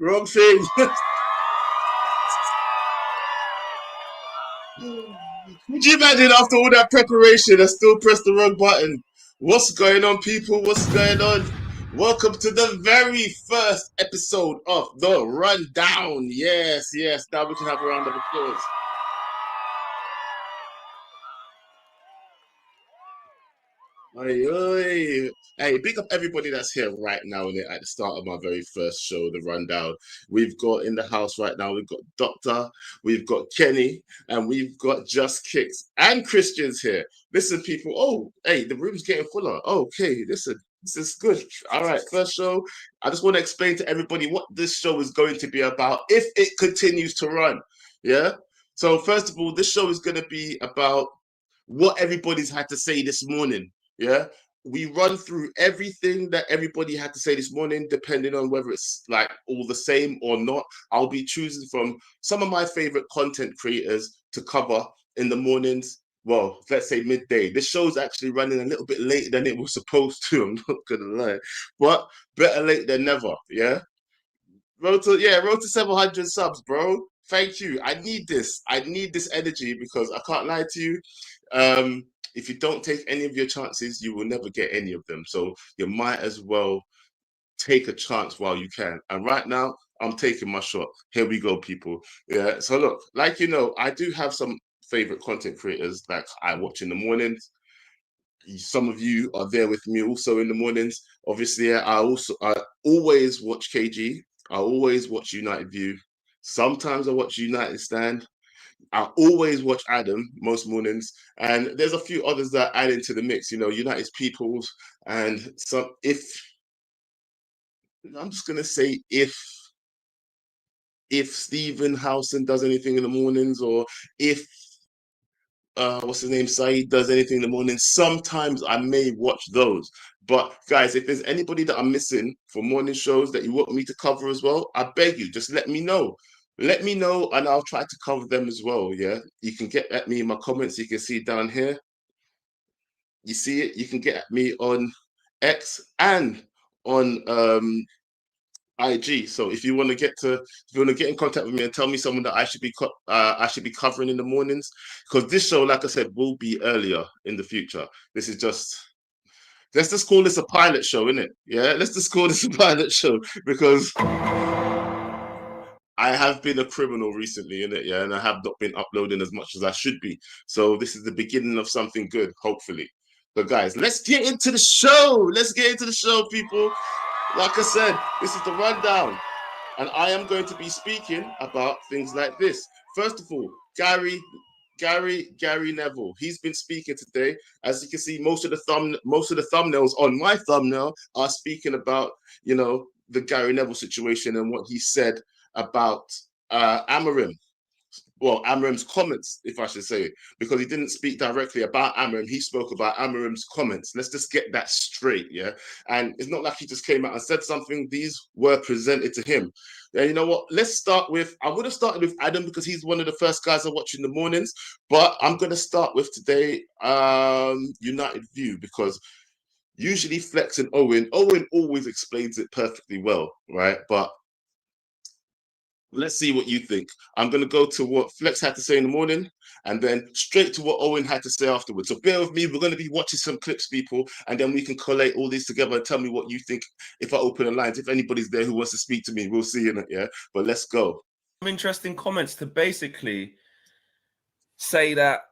Wrong thing. Could you imagine after all that preparation, I still press the wrong button? What's going on, people? What's going on? Welcome to the very first episode of The Rundown. Yes, yes. Now we can have a round of applause. Oi, oi. Hey, big up everybody that's here right now at the start of my very first show, The Rundown. We've got in the house right now, we've got Doctor, we've got Kenny, and we've got Just Kicks and Christians here. Listen, people, oh, hey, the room's getting fuller. Okay, listen, this is good. All right, first show. I just want to explain to everybody what this show is going to be about if it continues to run. Yeah? So, first of all, this show is going to be about what everybody's had to say this morning. Yeah, we run through everything that everybody had to say this morning, depending on whether it's like all the same or not. I'll be choosing from some of my favorite content creators to cover in the mornings. Well, let's say midday. This show's actually running a little bit later than it was supposed to. I'm not gonna lie, but better late than never. Yeah, road to 700 subs, bro. Thank you. I need this. I need this energy because I can't lie to you. Um, if you don't take any of your chances, you will never get any of them. So you might as well take a chance while you can. And right now, I'm taking my shot. Here we go, people. Yeah. So look, like I do have some favorite content creators that I watch in the mornings. Some of you are there with me also in the mornings. Obviously, I always watch KG. I always watch United View. Sometimes I watch United Stand. I always watch Adam most mornings, and there's a few others that add into the mix. United's Peoples, and some. If I'm just gonna say, if Stephen Howson does anything in the mornings, or if what's his name, Saeed does anything in the morning, sometimes I may watch those. But guys, if there's anybody that I'm missing for morning shows that you want me to cover as well, I beg you, just let me know. Let me know and I'll try to cover them as well. Yeah, you can get at me in my comments. You can see down here. You see it. You can get at me on X and on IG. So if you want to get in contact with me and tell me someone that I should be covering in the mornings, because this show, like I said, will be earlier in the future. This is just let's just call this a pilot show, innit? Yeah, let's just call this a pilot show because I have been a criminal recently, innit? Yeah, and I have not been uploading as much as I should be. So this is the beginning of something good, hopefully. But guys, let's get into the show. Let's get into the show, people. Like I said, this is the rundown. And I am going to be speaking about things like this. First of all, Gary Neville. He's been speaking today. As you can see, most of the thumbnails on my thumbnail are speaking about, the Gary Neville situation and what he said about Amarim. Well, Amarim's comments, if I should say, because he didn't speak directly about Amarim. He spoke about Amarim's comments. Let's just get that straight, yeah? And it's not like he just came out and said something. These were presented to him. And you know what? I would have started with Adam because he's one of the first guys I watch in the mornings, but I'm going to start with today, United View, because usually Flex and Owen always explains it perfectly well, right? But let's see what you think. I'm going to go to what Flex had to say in the morning and then straight to what Owen had to say afterwards. So bear with me. We're going to be watching some clips, people, and then we can collate all these together and tell me what you think if I open the lines. If anybody's there who wants to speak to me, we'll see in it, yeah? But let's go. Some interesting comments to basically say that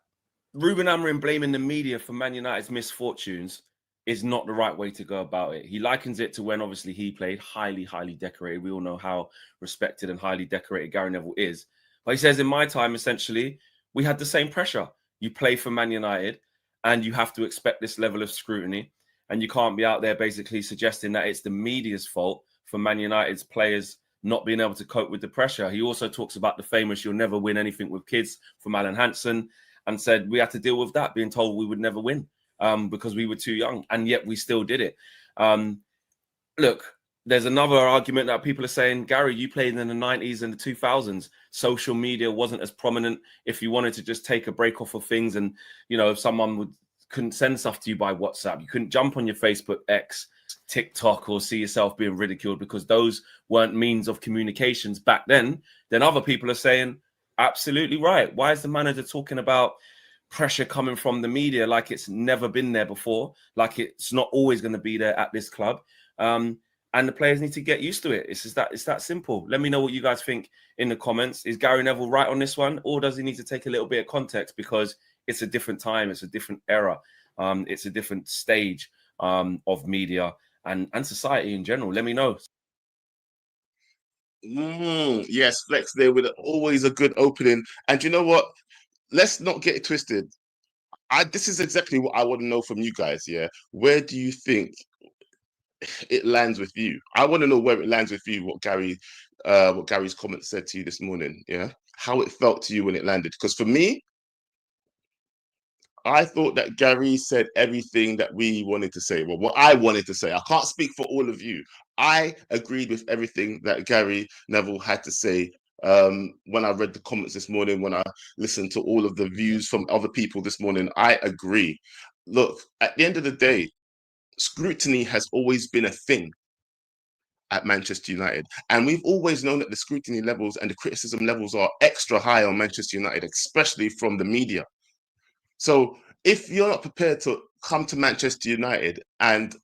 Ruben Amorim blaming the media for Man United's misfortunes is not the right way to go about it. He likens it to when obviously he played highly, highly decorated. We all know how respected and highly decorated Garry Neville is. But he says in my time, essentially, we had the same pressure. You play for Man United and you have to expect this level of scrutiny. And you can't be out there basically suggesting that it's the media's fault for Man United's players not being able to cope with the pressure. He also talks about the famous "you'll never win anything with kids" from Alan Hansen and said we had to deal with that, being told we would never win. Because we were too young, and yet we still did it. Look, there's another argument that people are saying, Garry, you played in the 90s and the 2000s. Social media wasn't as prominent. If you wanted to just take a break off of things and, if someone would couldn't send stuff to you by WhatsApp. You couldn't jump on your Facebook, X, TikTok, or see yourself being ridiculed because those weren't means of communications back then. Then other people are saying, absolutely right. Why is the manager talking about pressure coming from the media like it's never been there before, like it's not always going to be there at this club? And the players need to get used to it. It's that simple. Let me know what you guys think in the comments. Is Garry Neville right on this one, or does he need to take a little bit of context because it's a different time, it's a different era, it's a different stage of media and society in general? Let me know. Yes, Flex there with always a good opening. And you know what? Let's not get it twisted. This is exactly what I want to know from you guys. Yeah, where do you think it lands with you? I want to know where it lands with you. What Gary's comment said to you this morning. Yeah, how it felt to you when it landed. Because for me, I thought that Garry said everything that we wanted to say. Well, what I wanted to say. I can't speak for all of you. I agreed with everything that Garry Neville had to say. When I read the comments this morning, when I listened to all of the views from other people this morning, I agree. Look, at the end of the day, scrutiny has always been a thing at Manchester United. And we've always known that the scrutiny levels and the criticism levels are extra high on Manchester United, especially from the media. So if you're not prepared to come to Manchester United and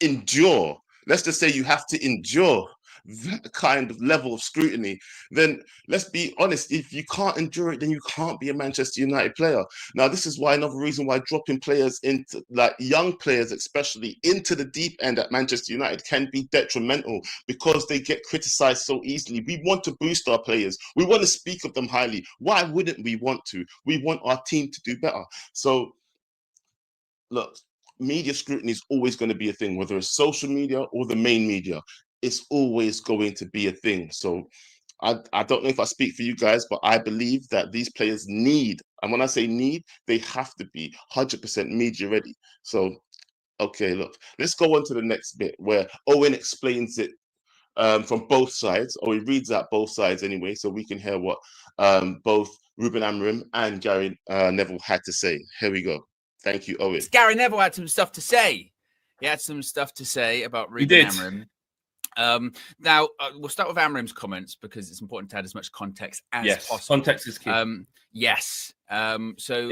endure, let's just say you have to endure that kind of level of scrutiny, then let's be honest, if you can't endure it, then you can't be a Manchester United player. Now, this is why another reason why dropping players into, like young players especially, into the deep end at Manchester United can be detrimental because they get criticised so easily. We want to boost our players. We want to speak of them highly. Why wouldn't we want to? We want our team to do better. So, look, media scrutiny is always going to be a thing, whether it's social media or the main media. It's always going to be a thing. So I don't know if I speak for you guys, but I believe that these players need, and when I say need, they have to be 100% media ready. So, okay, look, let's go on to the next bit where Owen explains it from both sides, or he reads out both sides anyway, so we can hear what both Ruben Amorim and Garry Neville had to say. Here we go. Thank you, Owen. Garry Neville had some stuff to say. He had some stuff to say about Ruben Amorim. Now, we'll start with Amorim's comments because it's important to add as much context as possible. Context is key. Yes. So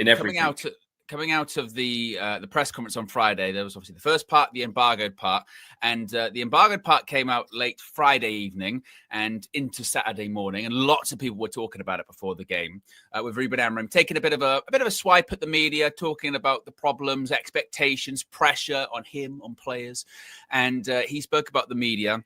coming out of the press conference on Friday, there was obviously the first part, the embargoed part, and the embargoed part came out late Friday evening and into Saturday morning, and lots of people were talking about it before the game. With Ruben Amorim taking a bit of a swipe at the media, talking about the problems, expectations, pressure on him, on players, and he spoke about the media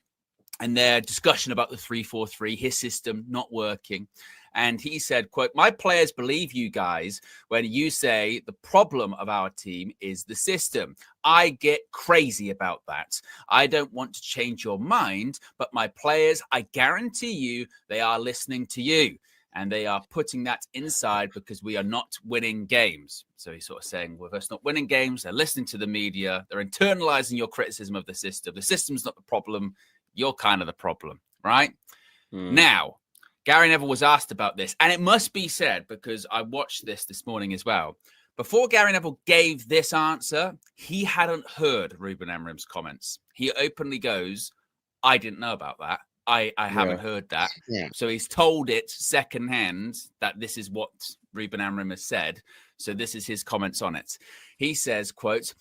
and their discussion about the 3-4-3, his system not working. And he said, quote, "My players believe you guys when you say the problem of our team is the system. I get crazy about that. I don't want to change your mind, but my players, I guarantee you, they are listening to you. And they are putting that inside because we are not winning games." So he's sort of saying, with us not winning games, they're listening to the media. They're internalizing your criticism of the system. The system's not the problem. You're kind of the problem, right? Now, Garry Neville was asked about this, and it must be said, because I watched this morning as well. Before Garry Neville gave this answer, he hadn't heard Ruben Amorim's comments. He openly goes, "I didn't know about that. I haven't heard that." Yeah. So he's told it secondhand that this is what Ruben Amorim has said. So this is his comments on it. He says, quote,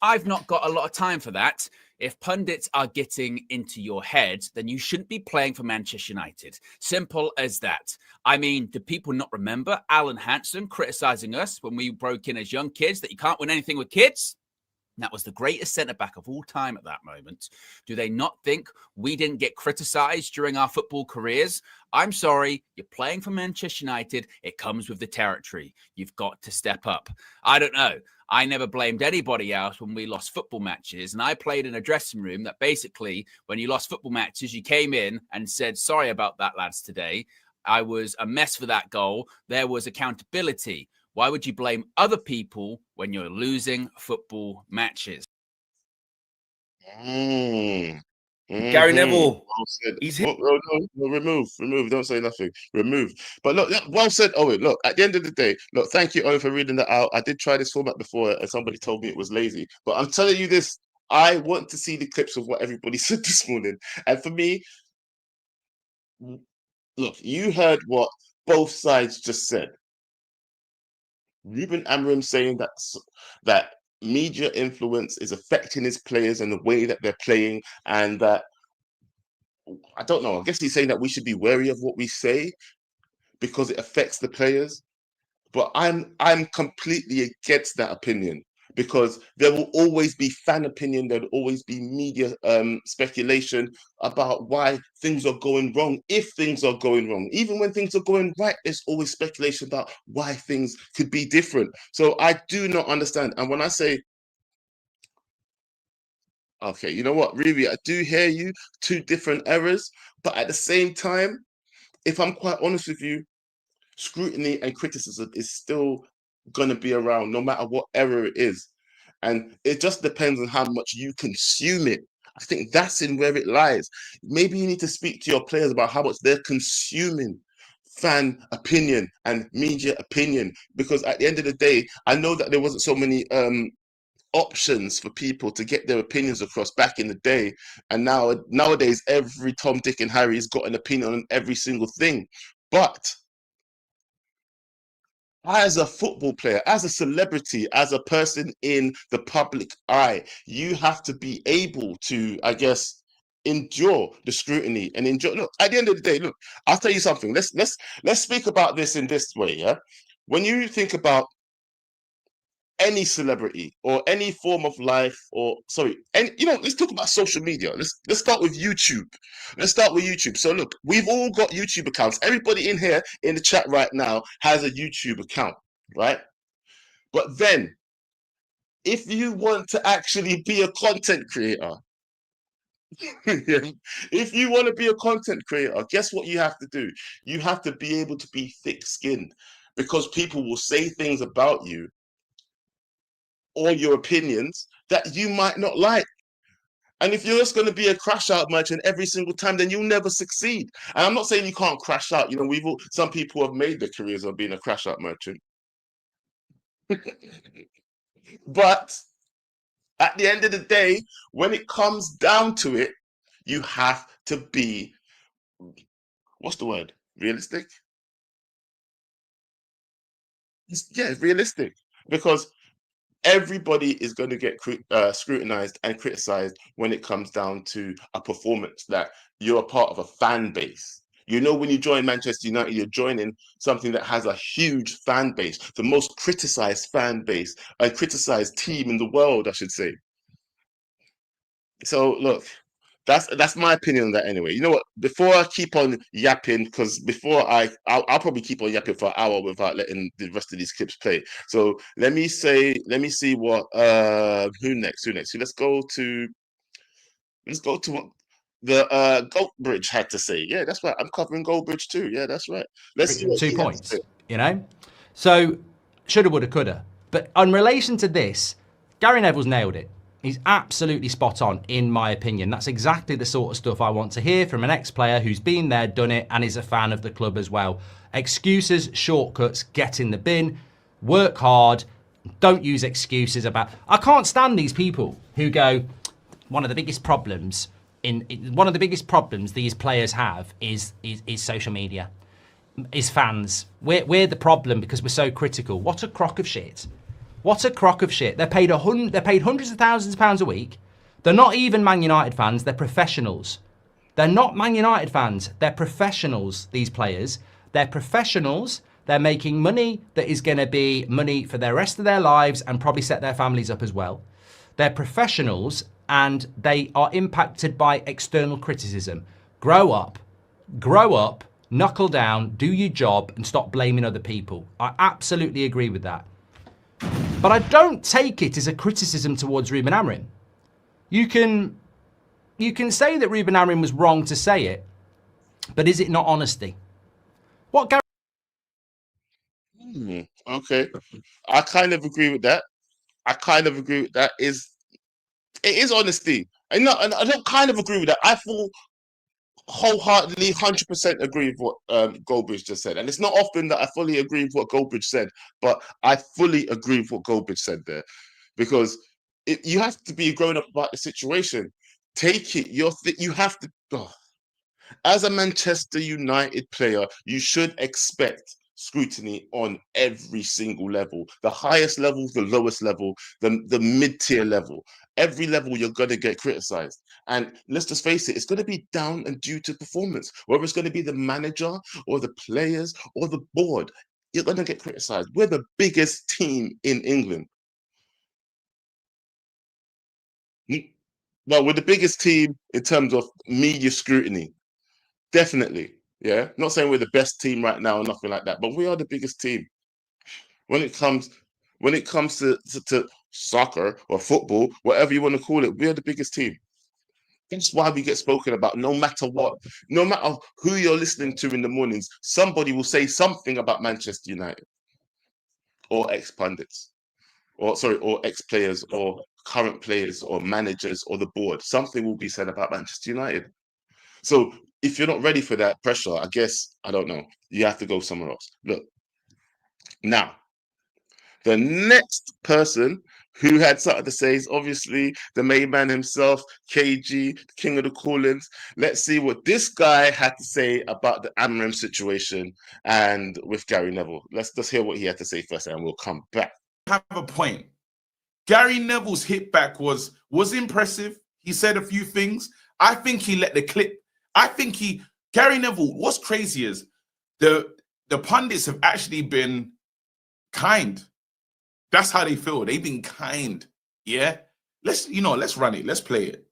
"I've not got a lot of time for that. If pundits are getting into your head, then you shouldn't be playing for Manchester United. Simple as that. I mean, do people not remember Alan Hansen criticizing us when we broke in as young kids that you can't win anything with kids? That was the greatest centre-back of all time at that moment. Do they not think we didn't get criticised during our football careers? I'm sorry, you're playing for Manchester United. It comes with the territory. You've got to step up." I don't know. I never blamed anybody else when we lost football matches. And I played in a dressing room that basically, when you lost football matches, you came in and said, "Sorry about that, lads, today. I was a mess for that goal." There was accountability. Why would you blame other people when you're losing football matches? Gary Neville. Well said. He's here. No, remove. Don't say nothing. Remove. But look, well said, Owen. Look, at the end of the day, look, thank you, Owen, for reading that out. I did try this format before, and somebody told me it was lazy. But I'm telling you this, I want to see the clips of what everybody said this morning. And for me, look, you heard what both sides just said. Ruben Amorim saying that media influence is affecting his players and the way that they're playing, and that I don't know. I guess he's saying that we should be wary of what we say because it affects the players. But I'm completely against that opinion, because there will always be fan opinion. There'll always be media speculation about why things are going wrong, if things are going wrong. Even when things are going right, there's always speculation about why things could be different. So I do not understand. And when I say, okay, you know what, really, I do hear you, two different errors, but at the same time, if I'm quite honest with you, scrutiny and criticism is still going to be around no matter what error it is. And it just depends on how much you consume it. I think that's in where it lies. Maybe you need to speak to your players about how much they're consuming fan opinion and media opinion, because at the end of the day, I know that there wasn't so many options for people to get their opinions across back in the day, and nowadays every Tom, Dick and Harry's got an opinion on every single thing. But as a football player, as a celebrity, as a person in the public eye, you have to be able to, I guess, endure the scrutiny and enjoy. Look, at the end of the day, look, I'll tell you something. Let's speak about this in this way. Yeah, when you think about any celebrity or any form of life, or sorry, and let's talk about social media. Let's start with YouTube. So look, we've all got YouTube accounts. Everybody in here in the chat right now has a YouTube account, right? But then, if you want to actually be a content creator, if you want to be a content creator, guess what you have to do? You have to be able to be thick-skinned, because people will say things about you or your opinions that you might not like. And if you're just going to be a crash out merchant every single time, then you'll never succeed. And I'm not saying you can't crash out. Some people have made their careers on being a crash out merchant. But at the end of the day, when it comes down to it, you have to be, what's the word? Realistic? Yeah, realistic. Because everybody is going to get scrutinized and criticized when it comes down to a performance that you're a part of a fan base. When you join Manchester United, you're joining something that has a huge fan base, the most criticized fan base, a criticized team in the world, I should say. So look, that's my opinion on that anyway. You know what? Before I keep on yapping, because I'll probably keep on yapping for an hour without letting the rest of these clips play. So let me see what who next? Let's go to what the Goldbridge had to say. Yeah, that's right. I'm covering Goldbridge too. Yeah, that's right. Let's see what 2 points. So shoulda, woulda, coulda. But in relation to this, Gary Neville's nailed it. He's absolutely spot on, in my opinion. That's exactly the sort of stuff I want to hear from an ex-player who's been there, done it, and is a fan of the club as well. Excuses, shortcuts, get in the bin, work hard, don't use excuses about... I can't stand these people who go, one of the biggest problems these players have is social media, is fans. We're the problem because we're so critical. What a crock of shit. What a crock of shit. They're paid hundreds of thousands of pounds a week. They're not even Man United fans. They're professionals. They're not Man United fans. They're professionals, these players. They're professionals. They're making money that is going to be money for the rest of their lives and probably set their families up as well. They're professionals and they are impacted by external criticism. Grow up, knuckle down, do your job and stop blaming other people. I absolutely agree with that. But I don't take it as a criticism towards Ruben Amorim. You can say that Ruben Amorim was wrong to say it, but is it not honesty? What Garry? Okay, I kind of agree with that. It is honesty. And I don't kind of agree with that. I wholeheartedly 100% agree with what Goldbridge just said, and it's not often that I fully agree with what Goldbridge said, but I fully agree with what Goldbridge said there, because you have to be grown up about the situation. Take it. You have to. Oh, as a Manchester United player, you should expect scrutiny on every single level, the highest level, the lowest level, the mid-tier level. Every level you're going to get criticized. And let's just face it, it's going to be down and due to performance. Whether it's going to be the manager or the players or the board, you're going to get criticized. We're the biggest team in England. Well, we're the biggest team in terms of media scrutiny. Definitely. Yeah. Not saying we're the best team right now or nothing like that, but we are the biggest team. When it comes to soccer or football, whatever you want to call it, we are the biggest team. That's why we get spoken about no matter what. No matter who you're listening to in the mornings, somebody will say something about Manchester United or ex-pundits, or ex-players or current players or managers or the board. Something will be said about Manchester United. So if you're not ready for that pressure, I guess, I don't know, you have to go somewhere else. Look, now, the next person who had something to say is obviously the main man himself, KG, King of the Call-ins. Let's see what this guy had to say about the Amorim situation and with Gary Neville. Let's just hear what he had to say first, and we'll come back. Have a point. Gary Neville's hit back was impressive. He said a few things. I think he let the clip. Gary Neville, what's crazy is the pundits have actually been kind. That's how they feel. They've been kind. Yeah. Let's run it. Let's play it.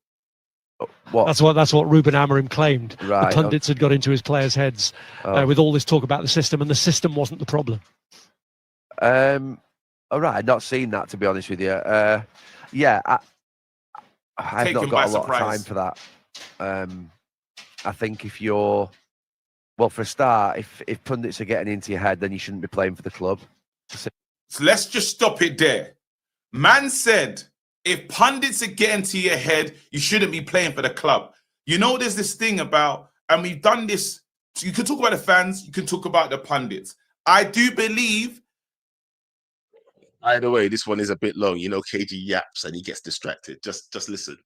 What? That's what Ruben Amorim claimed. Right. The pundits had got into his players' heads with all this talk about the system, and the system wasn't the problem. All right, I've not seen that, to be honest with you. Yeah, I've not got a lot of time for that. I think if you're, well, for a start, if pundits are getting into your head, then you shouldn't be playing for the club. So let's just stop it there. Man said, if pundits are getting to your head, you shouldn't be playing for the club. You know, there's this thing about, and we've done this, so you can talk about the fans, you can talk about the pundits. I do believe. Either way, this one is a bit long. You know, KG yaps and he gets distracted. Just listen.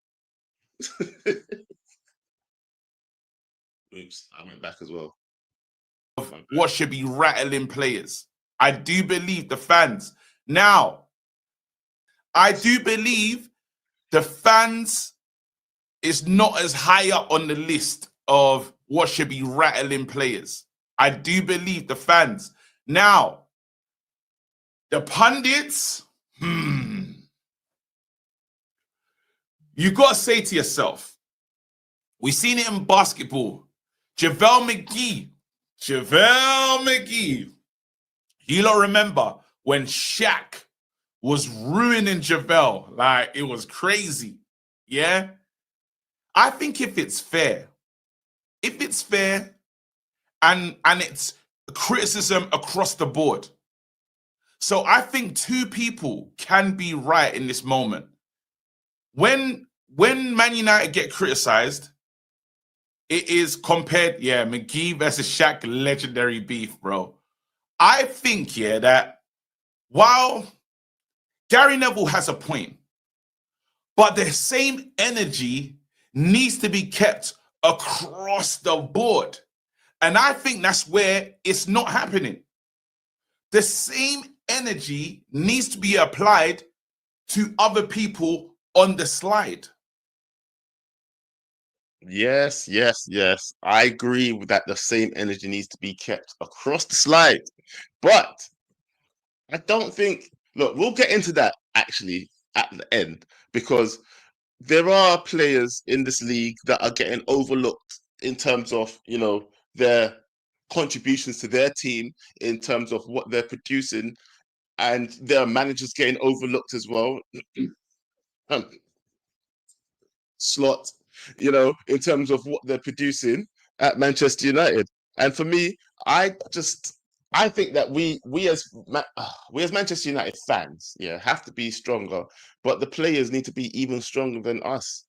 Oops, I went back as well. What should be rattling players? I do believe the fans. Now, I do believe the fans is not as high up on the list of what should be rattling players. I do believe the fans. Now, the pundits, you got to say to yourself, we've seen it in basketball. JaVale McGee. You don't remember when Shaq was ruining JaVale? Like, it was crazy. Yeah? I think if it's fair, and it's criticism across the board. So I think two people can be right in this moment. When Man United get criticized, it is compared, McGee versus Shaq, legendary beef, bro. I think, that while Gary Neville has a point, but the same energy needs to be kept across the board. And I think that's where it's not happening. The same energy needs to be applied to other people on the slide. Yes. I agree with that. The same energy needs to be kept across the slide. But I don't think, look, we'll get into that actually at the end, because there are players in this league that are getting overlooked in terms of, their contributions to their team, in terms of what they're producing, and their managers getting overlooked as well. Slot, in terms of what they're producing at Manchester United. And for me, I think that we as Manchester United fans, have to be stronger, but the players need to be even stronger than us.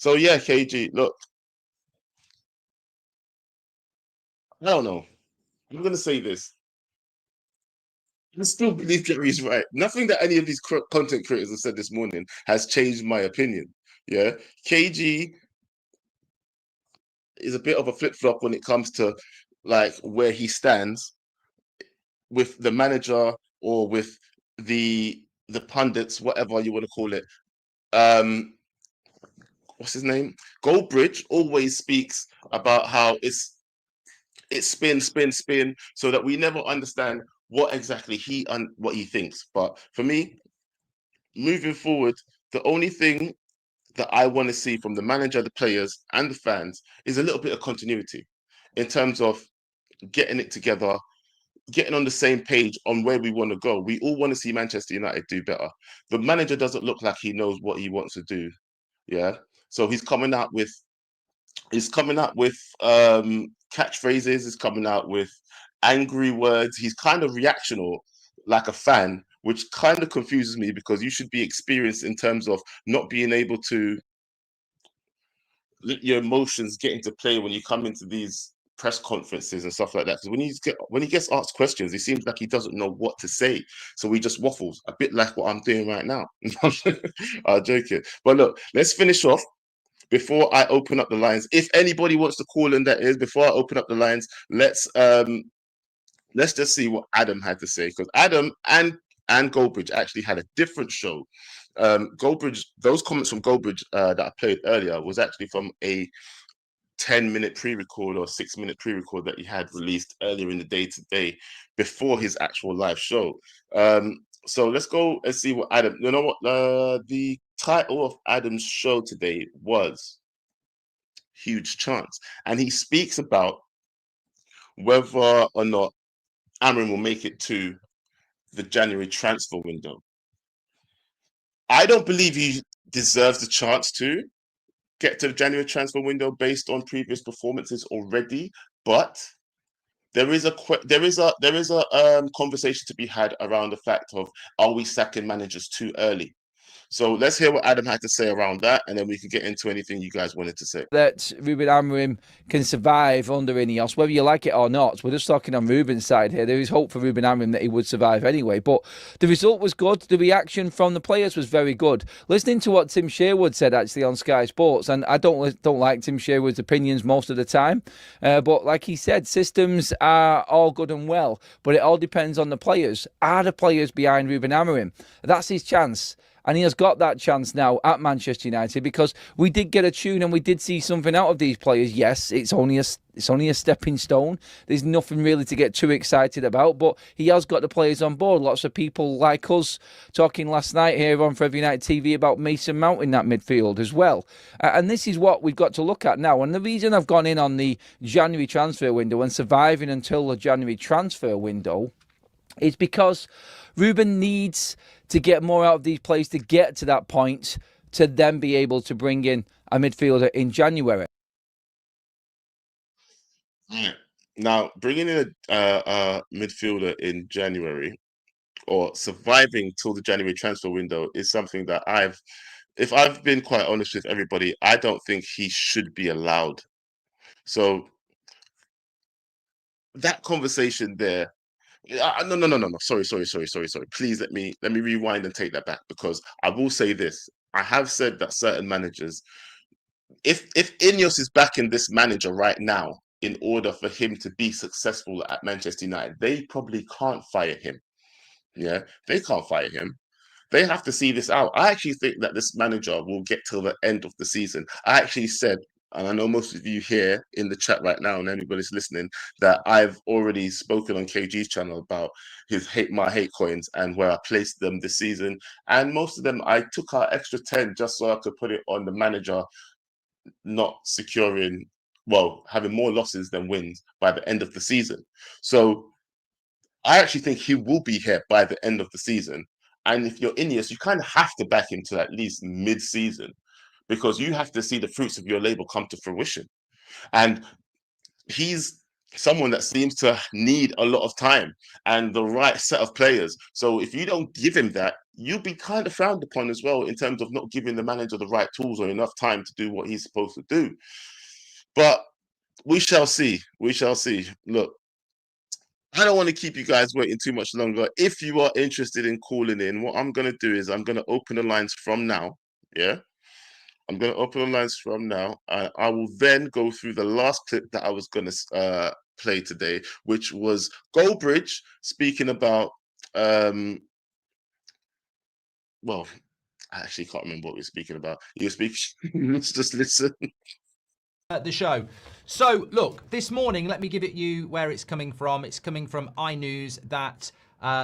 So yeah, KG, look, I don't know. I'm going to say this. I still believe Garry's right. Nothing that any of these content creators have said this morning has changed my opinion. Yeah, KG is a bit of a flip-flop when it comes to like where he stands with the manager or with the pundits, whatever you want to call it. What's his name? Goldbridge always speaks about how it's spin, so that we never understand what exactly what he thinks. But for me, moving forward, the only thing that I want to see from the manager, the players, and the fans is a little bit of continuity in terms of getting it together, getting on the same page on where we want to go. We all want to see Manchester United do better. The manager doesn't look like he knows what he wants to do. Yeah. So he's coming out with catchphrases, he's coming out with angry words. He's kind of reactional like a fan, which kind of confuses me because you should be experienced in terms of not being able to let your emotions get into play when you come into these press conferences and stuff like that. Because when he gets asked questions, it seems like he doesn't know what to say, so he just waffles a bit like what I'm doing right now. I'm joking, but look, let's finish off before I open up the lines. If anybody wants to call in, that is, before I open up the lines, let's just see what Adam had to say, because Adam and Goldbridge actually had a different show. Goldbridge, those comments from Goldbridge that I played earlier was actually from a 10-minute pre-record or 6-minute pre-record that he had released earlier in the day today before his actual live show. So let's go and see what Adam, you know what, the title of Adam's show today was Huge Chance. And he speaks about whether or not Amorim will make it to the January transfer window. I don't believe he deserves the chance to get to the January transfer window based on previous performances already, but there is a conversation to be had around the fact of, are we sacking managers too early? So let's hear what Adam had to say around that, and then we can get into anything you guys wanted to say. That Ruben Amorim can survive under Ineos, whether you like it or not. We're just talking on Ruben's side here. There is hope for Ruben Amorim that he would survive anyway. But the result was good. The reaction from the players was very good. Listening to what Tim Sherwood said actually on Sky Sports, and I don't like Tim Sherwood's opinions most of the time, but like he said, systems are all good and well, but it all depends on the players. Are the players behind Ruben Amorim? That's his chance. And he has got that chance now at Manchester United, because we did get a tune and we did see something out of these players. Yes, it's only a stepping stone. There's nothing really to get too excited about, but he has got the players on board. Lots of people like us talking last night here on Forever United TV about Mason Mount in that midfield as well. And this is what we've got to look at now. And the reason I've gone in on the January transfer window and surviving until the January transfer window is because Ruben needs to get more out of these players to get to that point to then be able to bring in a midfielder in January. Now, bringing in a midfielder in January or surviving till the January transfer window is something that if I've been quite honest with everybody, I don't think he should be allowed. So that conversation there, no. Sorry. Please let me rewind and take that back, because I will say this. I have said that certain managers, if Ineos is backing this manager right now in order for him to be successful at Manchester United, they probably can't fire him. Yeah, they can't fire him. They have to see this out. I actually think that this manager will get till the end of the season. I actually said, and I know most of you here in the chat right now and anybody's listening, that I've already spoken on KG's channel about my hate coins and where I placed them this season. And most of them, I took out extra 10 just so I could put it on the manager not securing, having more losses than wins by the end of the season. So I actually think he will be here by the end of the season. And if you're Ineos, you kind of have to back him to at least mid-season, because you have to see the fruits of your label come to fruition. And he's someone that seems to need a lot of time and the right set of players. So if you don't give him that, you'll be kind of frowned upon as well in terms of not giving the manager the right tools or enough time to do what he's supposed to do. But we shall see. We shall see. Look, I don't want to keep you guys waiting too much longer. If you are interested in calling in, what I'm going to do is I'm going to open the lines from now. Yeah. I'm going to open the lines from now. I will then go through the last clip that I was going to play today, which was Goldbridge speaking about, well, I actually can't remember what we were speaking about. You speak, let's just listen. The show. So, look, this morning, let me give it you where it's coming from. It's coming from iNews that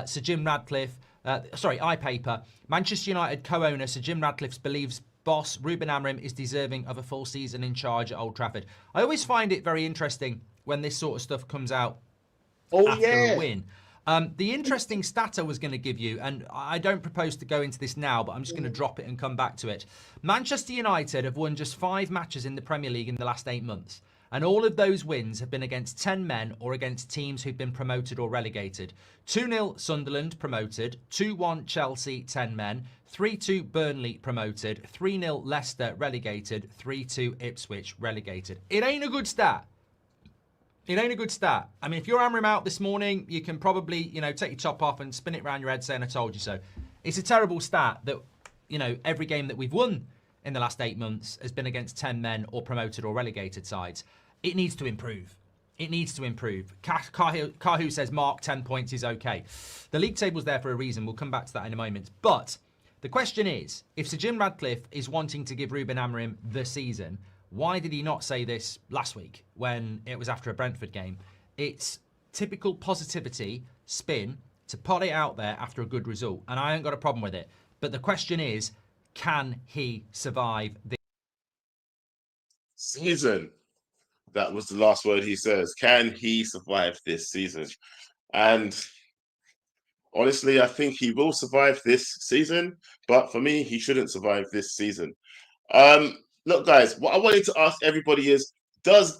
Sir Jim Ratcliffe, iPaper, Manchester United co-owner Sir Jim Ratcliffe believes boss Ruben Amorim is deserving of a full season in charge at Old Trafford. I always find it very interesting when this sort of stuff comes out after a win. The interesting stat I was going to give you, and I don't propose to go into this now, but I'm just going to drop it and come back to it. Manchester United have won just 5 matches in the Premier League in the last 8 months. And all of those wins have been against 10 men or against teams who've been promoted or relegated. 2-0 Sunderland promoted, 2-1 Chelsea 10 men, 3-2 Burnley promoted, 3-0 Leicester relegated, 3-2 Ipswich relegated. It ain't a good stat. It ain't a good stat. I mean, if you're Amorim out this morning, you can probably, take your top off and spin it around your head saying, I told you so. It's a terrible stat that, every game that we've won in the last 8 months has been against 10 men or promoted or relegated sides. It needs to improve. It needs to improve. Kahu says, Mark, 10 points is okay. The league table's there for a reason. We'll come back to that in a moment. But the question is, if Sir Jim Ratcliffe is wanting to give Ruben Amorim the season, why did he not say this last week when it was after a Brentford game? It's typical positivity spin to put it out there after a good result. And I ain't got a problem with it. But the question is, can he survive this season? That was the last word he says. Can he survive this season? And honestly, I think he will survive this season. But for me, he shouldn't survive this season. Look, guys, what I wanted to ask everybody is, what's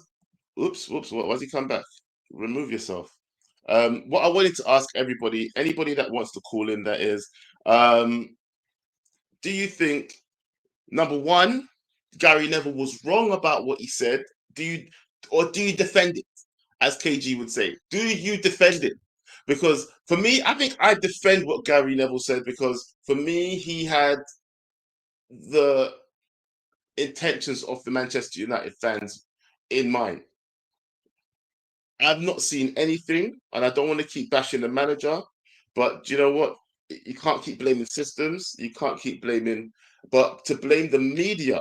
he come back? Remove yourself. What I wanted to ask everybody, anybody that wants to call in, that is, do you think, number one, Gary Neville was wrong about what he said? Do you defend it, as KG would say? Do you defend it? Because for me, I think I defend what Gary Neville said, because for me, he had the intentions of the Manchester United fans in mind. I've not seen anything, and I don't want to keep bashing the manager, but do you know what? You can't keep blaming systems. You can't keep blaming, but to blame the media,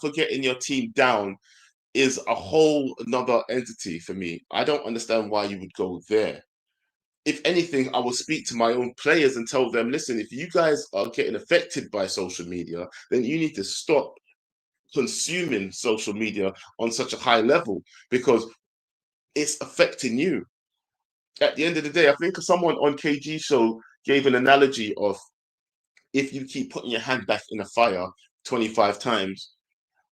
for getting your team down is a whole another entity for me. I don't understand why you would go there. If anything, I will speak to my own players and tell them, listen, if you guys are getting affected by social media, then you need to stop consuming social media on such a high level, because it's affecting you. At the end of the day, I think someone on KG show gave an analogy of, if you keep putting your hand back in a fire 25 times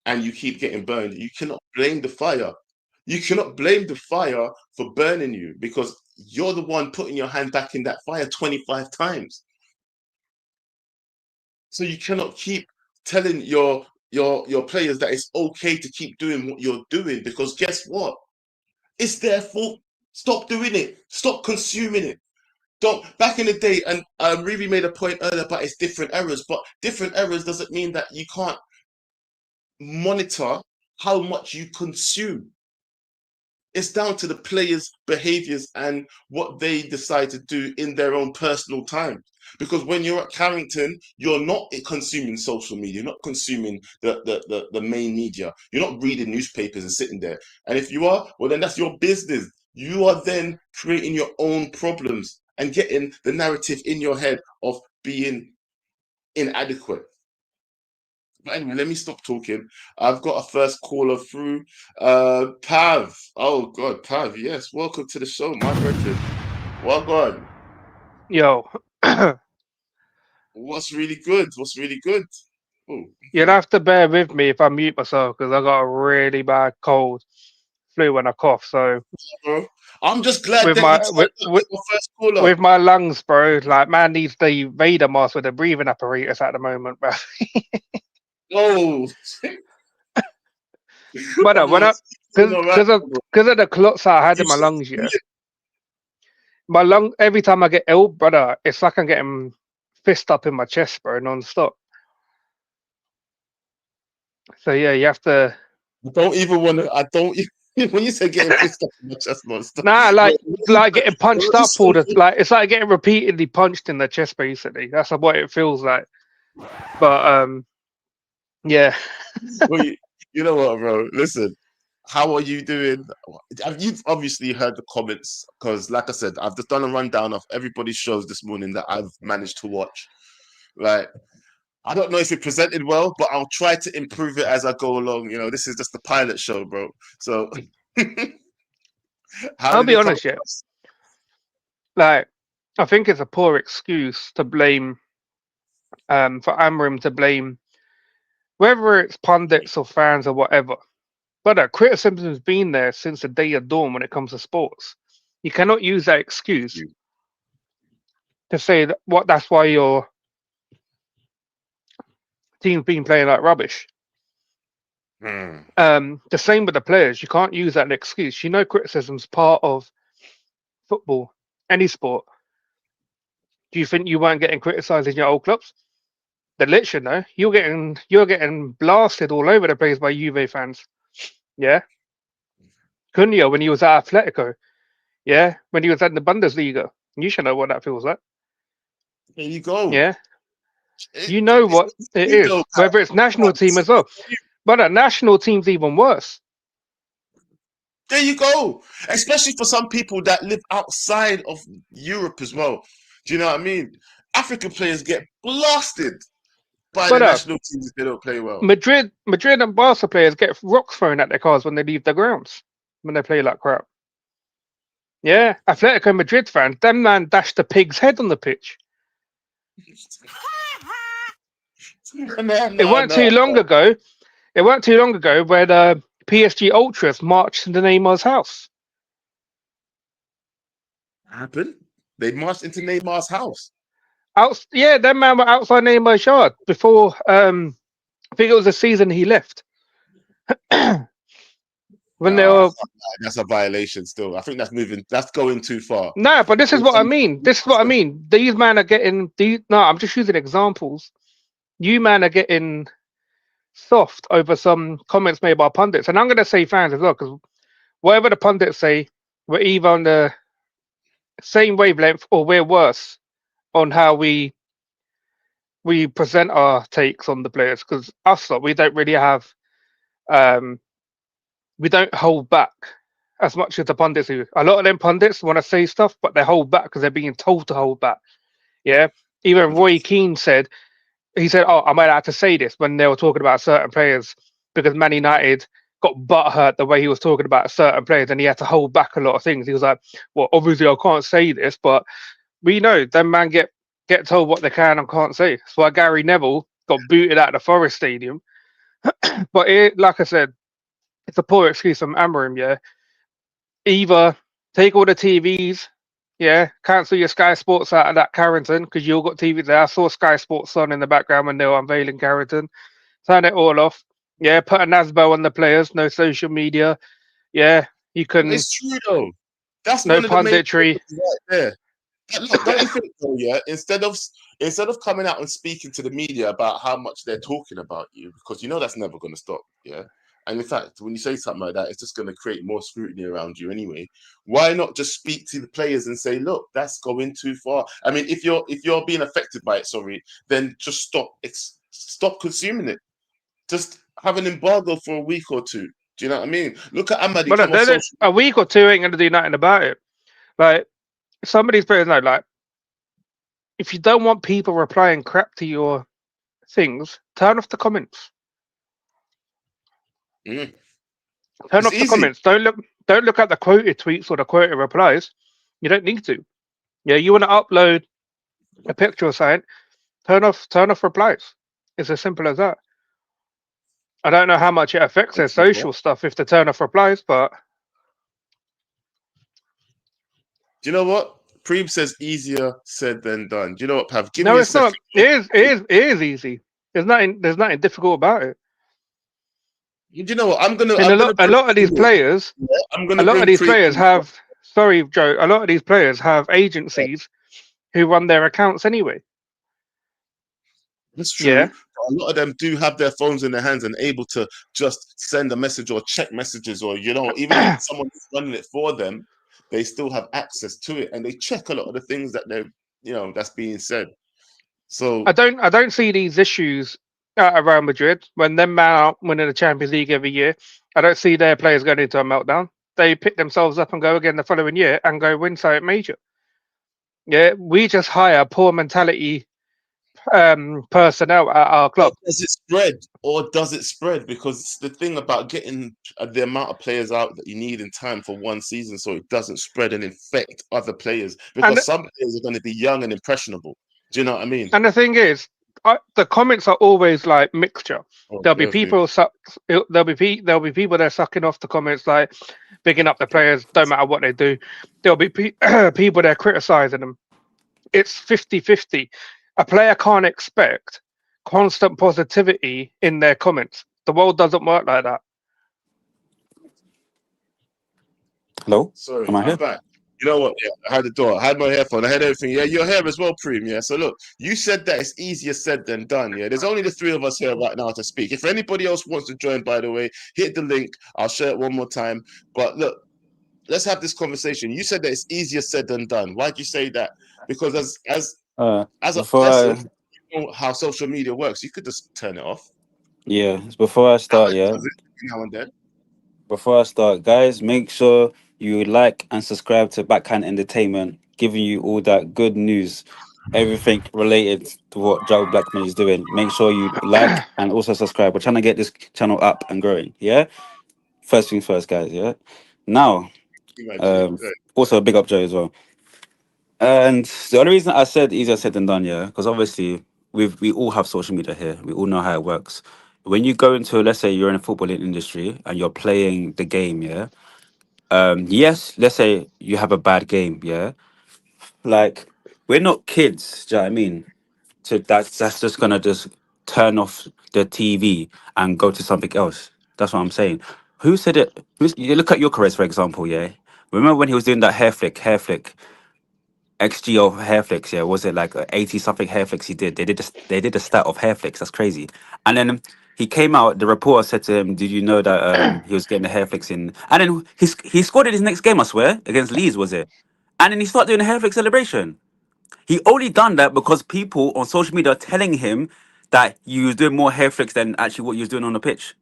and you keep getting burned, you cannot blame the fire. You cannot blame the fire for burning you, because you're the one putting your hand back in that fire 25 times. So you cannot keep telling your players that it's okay to keep doing what you're doing, because guess what? It's their fault. Stop doing it. Stop consuming it. Don't. Back in the day, and Ruby made a point earlier about it's different errors, but different errors doesn't mean that you can't monitor how much you consume. It's down to the players' behaviors and what they decide to do in their own personal time. Because when you're at Carrington, you're not consuming social media, you're not consuming the main media, you're not reading newspapers and sitting there. And if you are, well, then that's your business. You are then creating your own problems and getting the narrative in your head of being inadequate. But anyway, let me stop talking. I've got a first caller through. Pav. Oh, God, Pav. Yes, welcome to the show, my brethren. Welcome. Yo. What's really good? What's really good? Ooh. You'll have to bear with me if I mute myself, because I got a really bad cold. flu and a cough. So I'm just glad with that my you tried my first caller. with my lungs, bro, like man needs the Vader mask with a breathing apparatus at the moment, bro. Oh, But when I because of the clots I had in my lungs, yeah. My lung every time I get ill, brother, it's like I'm getting fist up in my chest, bro, non-stop. So yeah, you have to. I don't even want to. I don't. When you say getting fist up in my chest, non-stop. Nah, like getting punched up all the like. It's like getting repeatedly punched in the chest, basically. That's what it feels like. But yeah. Well, you know what, bro? Listen, how are you doing? You've obviously heard the comments because, like I said, I've just done a rundown of everybody's shows this morning that I've managed to watch. Like, I don't know if it presented well, but I'll try to improve it as I go along. You know, this is just the pilot show, bro. So, I'll be honest, yeah. Like, I think it's a poor excuse to blame, for Amram to blame, whether it's pundits or fans or whatever. But criticism has been there since the day of dawn when it comes to sports. You cannot use that excuse to say that that's why your team's been playing like rubbish. The same with the players. You can't use that excuse. You know, criticism's part of football, any sport. Do you think you weren't getting criticised in your old clubs? The lit, you know, you're getting blasted all over the place by Juve fans. Yeah, Cunha when he was at Atletico. Yeah, when he was at the Bundesliga. You should know what that feels like. There you go. Yeah, you know what it is. Whether it's national team as well, but a national team's even worse. There you go. Especially for some people that live outside of Europe as well. Do you know what I mean? African players get blasted by the national teams if they don't play well. Madrid and Barca players get rocks thrown at their cars when they leave the grounds when they play like crap. Yeah, Atletico Madrid fans, them man dashed the pig's head on the pitch. It weren't too long ago. It weren't too long ago where the PSG ultras marched into Neymar's house. Happened? They marched into Neymar's house. Yeah, that man were outside Neymar's yard before. I think it was the season he left. When they were, that's a violation. Still, I think that's going too far. No, but this is what I mean. This is what I mean. These men are getting No, I'm just using examples. You man are getting soft over some comments made by pundits, and I'm going to say fans as well, because whatever the pundits say, we're either on the same wavelength or we're worse on how we present our takes on the players. Because us lot, we don't really have, we don't hold back as much as the pundits do. A lot of them pundits want to say stuff, but they hold back because they're being told to hold back. Yeah, even Roy Keane said. He said, "Oh, I might have to say this" when they were talking about certain players because Man United got butthurt the way he was talking about certain players, and he had to hold back a lot of things. He was like, "Well, obviously I can't say this, but we know them man get told what they can and can't say." That's why Gary Neville got booted out of the Forest Stadium. But like I said, it's a poor excuse from Amorim. Yeah, either take all the TVs. Yeah, cancel your Sky Sports out of that Carrington because you all got TV there. I saw Sky Sports on in the background when they were unveiling Carrington. Turn it all off. Yeah, put a NASBO on the players. No social media. Yeah, you can. It's true though. That's no one of punditry. The main right there. Look, don't you think though? Yeah, instead of coming out and speaking to the media about how much they're talking about you, because you know that's never going to stop. Yeah. And in fact, when you say something like that, it's just going to create more scrutiny around you anyway. Why not just speak to the players and say, "Look, that's going too far." I mean, if you're being affected by it, then just stop consuming it. Just have an embargo for a week or two. Do you know what I mean? Look at Amadi. A week or two ain't going to do nothing about it. Like some of these players know, like if you don't want people replying crap to your things, turn off the comments. Turn off the comments. Don't look at the quoted tweets or the quoted replies. You don't need to. Yeah, you want to upload a picture or something, turn off replies. It's as simple as that. I don't know how much it affects their social stuff if they turn off replies, but Do you know what? Preem says easier said than done. Do you know what, Pav? Give No, me a it's second. not. It is easy. There's nothing difficult about it. You know what? I'm gonna And a lot of these players, I'm gonna bring have. Sorry, Joe. A lot of these players have agencies who run their accounts anyway. That's true. Yeah. A lot of them do have their phones in their hands and able to just send a message or check messages, or even if someone's running it for them, they still have access to it and they check a lot of the things that they're that's being said. So I don't see these issues at Real Madrid when them man out winning the Champions League every year. I don't see their players going into a meltdown. They pick themselves up and go again the following year and go win something major. Yeah, we just hire poor mentality personnel at our club. Does it spread? Because the thing about getting the amount of players out that you need in time for one season, so it doesn't spread and infect other players. Because some players are going to be young and impressionable. Do you know what I mean? And the thing is, the comments are always like mixture. There'll be people there'll be people that are sucking off the comments, like bigging up the players, don't matter what they do. There'll be people that are criticizing them. It's 50-50. A player can't expect constant positivity in their comments. The world doesn't work like that. Hello? Sorry, Am I here? I'm back. You know what? Yeah, I had the door. I had my headphone. I had everything. Yeah, you're here as well, Preem. Yeah. So look, you said that it's easier said than done. Yeah. There's only the three of us here right now to speak. If anybody else wants to join, by the way, hit the link. I'll share it one more time. But look, let's have this conversation. You said that it's easier said than done. Why'd you say that? Because as a person, you know how social media works. You could just turn it off. Yeah. Before I start, now and then. Before I start, guys, make sure you like and subscribe to Backhand Entertainment, giving you all that good news, everything related to what Joe Blackman is doing. Make sure you like and also subscribe. We're trying to get this channel up and growing. Yeah. First things first, guys. Yeah. Now, also big up Joe as well. And the only reason I said easier said than done, yeah, because obviously we all have social media here. We all know how it works. When you go into, let's say you're in a footballing industry and you're playing the game, yeah. Yes, let's say you have a bad game, yeah. Like we're not kids, do you know what I mean? So that's just gonna just turn off the TV and go to something else. That's what I'm saying. Who said it? You look at your careers, for example, yeah. Remember when he was doing that hair flick, XG of hair flicks, yeah, was it like 80 something hair flicks he did? They did a stat of hair flicks. That's crazy. And then he came out. The reporter said to him, "Did you know that he was getting the hair flicks in?" And then he scored in his next game, I swear, against Leeds, was it? And then he started doing a hair flick celebration. He only done that because people on social media are telling him that you was doing more hair flicks than actually what you was doing on the pitch.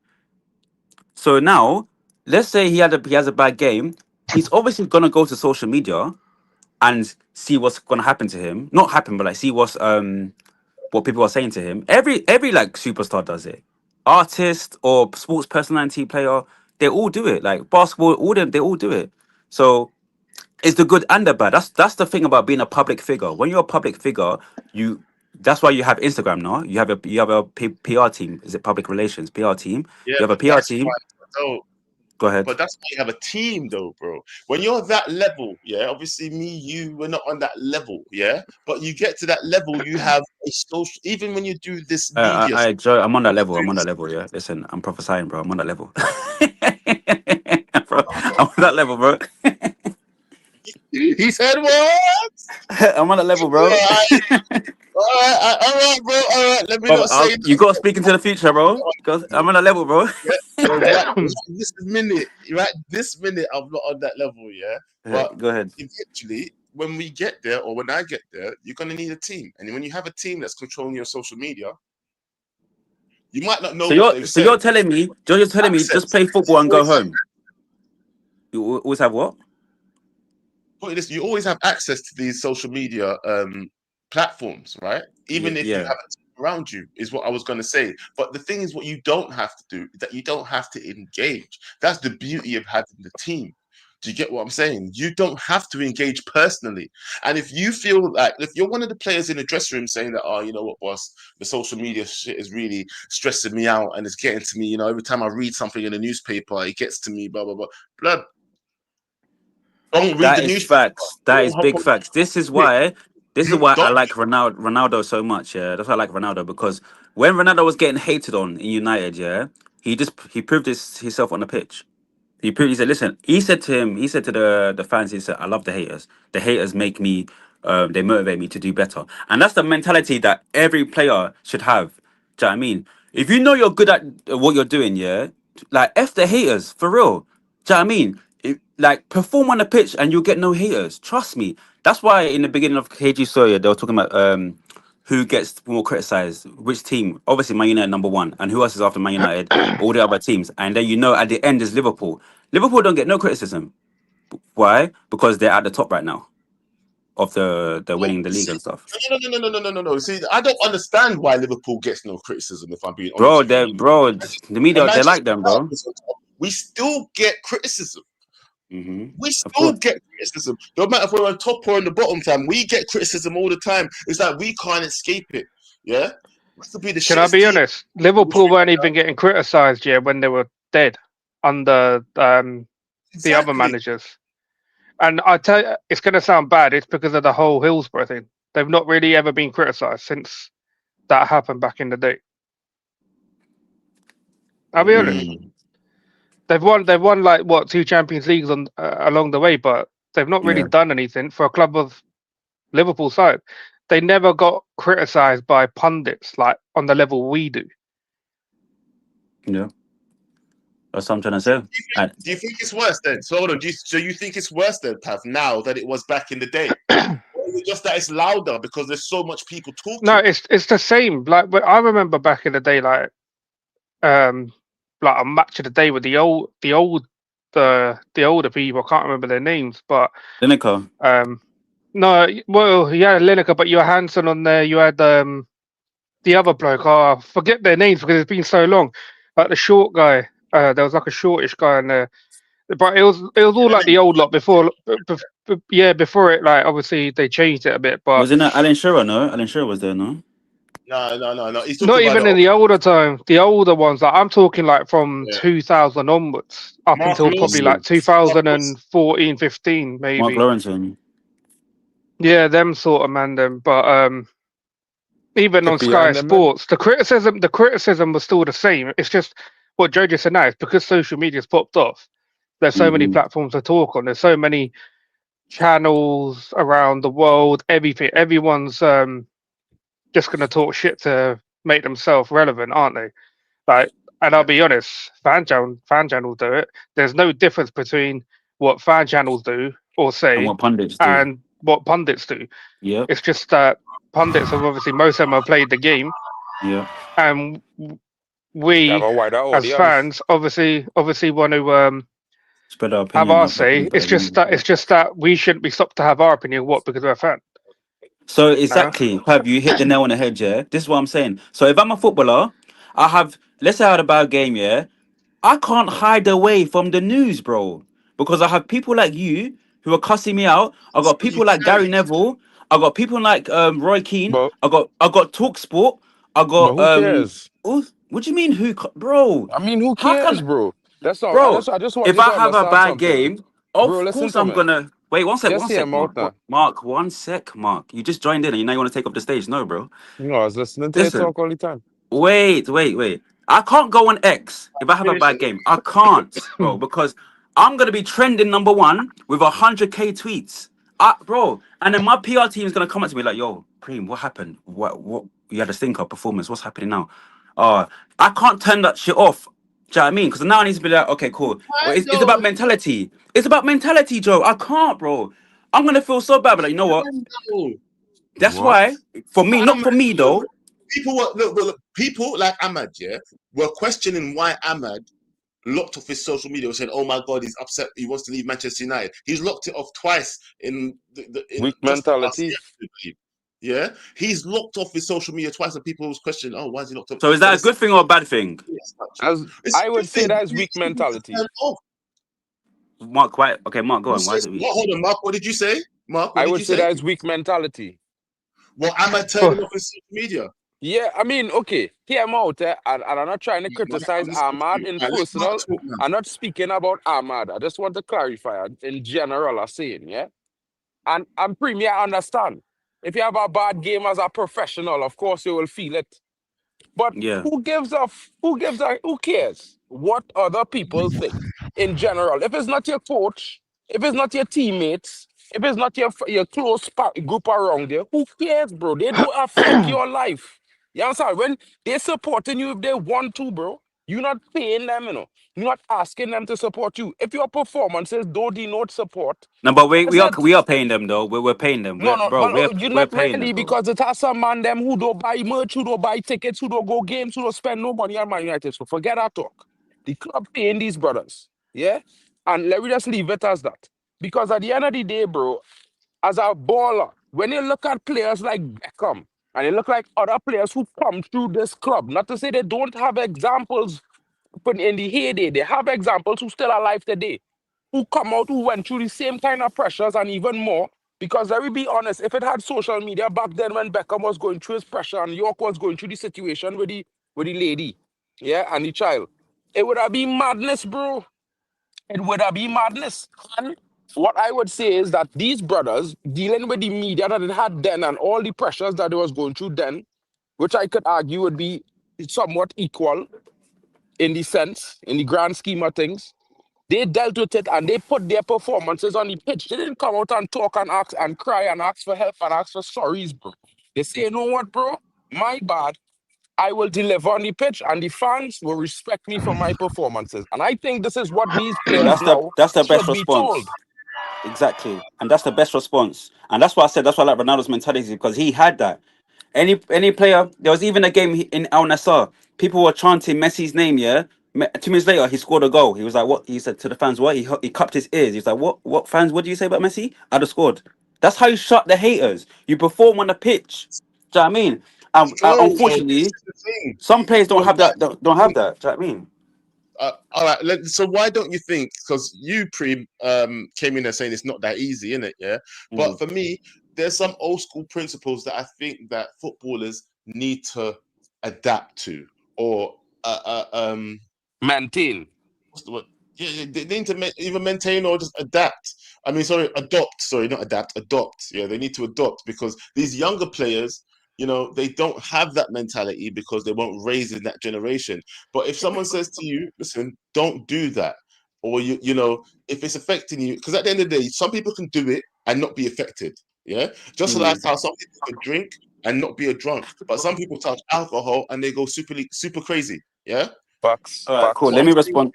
So now, let's say he has a bad game. He's obviously gonna go to social media and see what's gonna happen to him. Not happen, but like see what people are saying to him. Every like superstar does it. Artist or sports personality player, they all do it. Like basketball, they all do it. So it's the good and the bad. That's the thing about being a public figure. When you're a public figure, that's why you have Instagram now. You have a PR team. Is it public relations PR team? Yeah, you have a PR team. Go ahead. But that's why you have a team, though, bro. When you're that level, yeah, obviously me, you, we're not on that level, yeah. But you get to that level, you have a social. Even when you do this media, Joe, I'm on that level. I'm on that level. Yeah, listen, I'm prophesying, bro. I'm on that level. Bro, I'm on that level, bro. He said what? I'm on that level, bro. All right, bro. All right, let me not say. You got to speak into the future, bro. I'm on that level, bro. Yeah, this minute, I'm not on that level, yeah. But go ahead. Eventually, when we get there, or when I get there, you're gonna need a team, and when you have a team that's controlling your social media, you might not know. So you're telling me, just play football and go home. You always have what? You always have access to these social media platforms, right? Even if you have a team around you, is what I was going to say. But the thing is, what you don't have to do is that you don't have to engage. That's the beauty of having the team. Do you get what I'm saying? You don't have to engage personally. And if you feel like, if you're one of the players in the dressing room saying that, oh, you know what, boss, the social media shit is really stressing me out and it's getting to me, you know, every time I read something in the newspaper, it gets to me, blah, blah, blah. Don't read That the is news. facts. That is Don't hop big on facts. This is it. why. This is why I Don't. like Ronaldo so much. Yeah, that's why I like Ronaldo, because when Ronaldo was getting hated on in United, yeah, he proved himself on the pitch. He said, listen, he said to the fans, he said, I love the haters. The haters make me, they motivate me to do better. And that's the mentality that every player should have. Do you know what I mean? If you know you're good at what you're doing, yeah, like F the haters, for real. Do you know what I mean? Like perform on the pitch and you'll get no haters. Trust me. That's why in the beginning of KG Sawyer, they were talking about who gets more criticized, which team. Obviously, Man United #1, and who else is after Man United? All the other teams, and then you know at the end is Liverpool. Liverpool don't get no criticism. Why? Because they're at the top right now of they're winning the league and stuff. No. See, I don't understand why Liverpool gets no criticism. If I'm being honest, The media, they like them, bro. We still get criticism. Mm-hmm. We still get criticism. No matter if we're on top or on the bottom, fam, we get criticism all the time. It's like we can't escape it. Yeah. Can I be honest? Liverpool weren't even getting criticised yet when they were dead under the other managers. And I tell you, it's going to sound bad. It's because of the whole Hillsborough thing. They've not really ever been criticised since that happened back in the day. I'll be honest. They've won like what 2 Champions Leagues on along the way, but they've not really done anything for a club of Liverpool side. They never got criticised by pundits like on the level we do. Yeah, that's what I'm trying to say. Do you think it's worse then? So hold on. So you think it's worse then, Pav, now than it was back in the day? Or is it just that it's louder because there's so much people talking? No, it's the same. Like, but I remember back in the day, like a match of the day with the older people. I can't remember their names, but Lineker. No, well, you had Lineker, but you had Hansen on there. You had the other bloke. Oh, I forget their names because it's been so long. Like the short guy. There was like a shortish guy in there, but it was all like the old lot before. Before it, like obviously they changed it a bit. But wasn't that Alan Shearer? No, Alan Shearer was there. No. No. He's not even in the older time. The older ones, like I'm talking like from 2000 onwards up until probably like 2014, 15, maybe. Mark Lawrenson. Yeah, them sort of man them. But even on Sky Sports, the criticism was still the same. It's just what Joe just said now. It's because social media's popped off. There's so many platforms to talk on. There's so many channels around the world. Everything. Everyone's just going to talk shit to make themselves relevant, aren't they? Like, and I'll be honest, fan channels do it. There's no difference between what fan channels do or say and what pundits do. Yeah, it's just that pundits have obviously most of them have played the game. Yeah, and we as fans obviously want to spread our opinion, have our say. It's just that we shouldn't be stopped to have our opinion. What? Because we're a fan. So exactly, Pav, you hit the nail on the head, yeah? This is what I'm saying. So if I'm a footballer, let's say I had a bad game, yeah? I can't hide away from the news, bro. Because I have people like you who are cussing me out. I got people like Gary Neville. I got people like Roy Keane. I got TalkSport. I got who cares? What do you mean bro? I mean, who cares, bro? That's all. Bro, I just want if I have a bad game, of course I'm gonna wait one sec, Mark, 1 sec, Mark. You just joined in and you want to take up the stage. No, bro. No, I was listening to you talk all the time. Wait. I can't go on X if I have a bad game. I can't, bro, because I'm gonna be trending #1 with 100k tweets. Bro, and then my PR team is gonna come up to me like, yo, Preem, what happened? What you had a stinker performance, what's happening now? I can't turn that shit off. Do you know what I mean? Because now I need to be like, okay, cool. It's about mentality. It's about mentality, Joe. I can't, bro. I'm gonna feel so bad, but like, you know what? That's why, for me, not for me though. People like Ahmad, were questioning why Ahmad locked off his social media. Saying, "Oh my God, he's upset. He wants to leave Manchester United." He's locked it off twice in weak mentality. Yeah, he's locked off his social media twice, and people was questioning, "Oh, why is he locked off?" So is that a good thing or a bad thing? I would say that's weak mentality. Mark, why? Okay, Mark, go on. Why is it weak? Hold on, Mark. What did you say, Mark? I would say that's weak mentality. Well, Ahmad turning off his social media. Yeah, I mean, okay, hear him out, and I'm not trying to criticize Ahmad in personal. I'm not speaking about Ahmad. I just want to clarify in general, I'm saying, yeah? And Premier, I understand. If you have a bad game as a professional, of course you will feel it. But Yeah. who cares what other people think in general? If it's not your coach, if it's not your teammates, if it's not your close group around you, who cares, bro? They don't affect your life. You understand? When they're supporting you if they want to, bro, you're not paying them, you know. You're not asking them to support you. If your performances don't denote support, No, but that's it. we are paying them though. We're paying them. No, no, well, you're We're not paying really them, bro. because it has some man them who don't buy merch, who don't buy tickets, who don't go games, who don't spend no money on Man United. So forget that talk. The club paying these brothers, yeah? And let me just leave it as that. Because at the end of the day, bro, as a baller, when you look at players like Beckham, and you look like other players who come through this club, not to say they don't have examples but in the heyday, they have examples who still alive today, who come out, who went through the same kind of pressures and even more. Because let me be honest, if it had social media back then when Beckham was going through his pressure and York was going through the situation with the lady, yeah, and the child, it would have been madness, bro. It would have been madness. And what I would say is that these brothers dealing with the media that it had then and all the pressures that it was going through then, which I could argue would be somewhat equal in the sense, in the grand scheme of things, they dealt with it and they put their performances on the pitch. They didn't come out and talk and ask and cry and ask for help and ask for sorries, bro. They say, you know what, bro? My bad. I will deliver on the pitch and the fans will respect me for my performances. And I think this is what these players now That's the best should be response. told. Exactly. And that's the best response. And that's why I said that's why I like Ronaldo's mentality, because he had that. Any player, there was even a game in Al Nassr. People were chanting Messi's name, yeah. 2 minutes later, he scored a goal. He was like, "What?" He said to the fans, "What?" He cupped his ears. He was like, "What? What fans? What do you say about Messi? I'd have scored." That's how you shut the haters. You perform on the pitch. Do you know what I mean? No, no, this Unfortunately, is the thing. some players don't But have that. Don't have that. Do you know what I mean? all right. So why don't you think? Because you came in there saying it's not that easy, isn't it? Yeah. But for me, there's some old school principles that I think that footballers need to adapt to, or Maintain. what's the word? Yeah, they need to either maintain or just adapt. I mean, sorry, adopt. Sorry, not adapt. Adopt. Yeah, they need to adopt because these younger players, they don't have that mentality because they weren't raised in that generation. But if someone says to you, "Listen, don't do that," or if it's affecting you, because at the end of the day, some people can do it and not be affected. Yeah, just like how some people can drink and not be a drunk, but some people touch alcohol and they go super crazy. Yeah. Facts. All right, cool. Let me respond.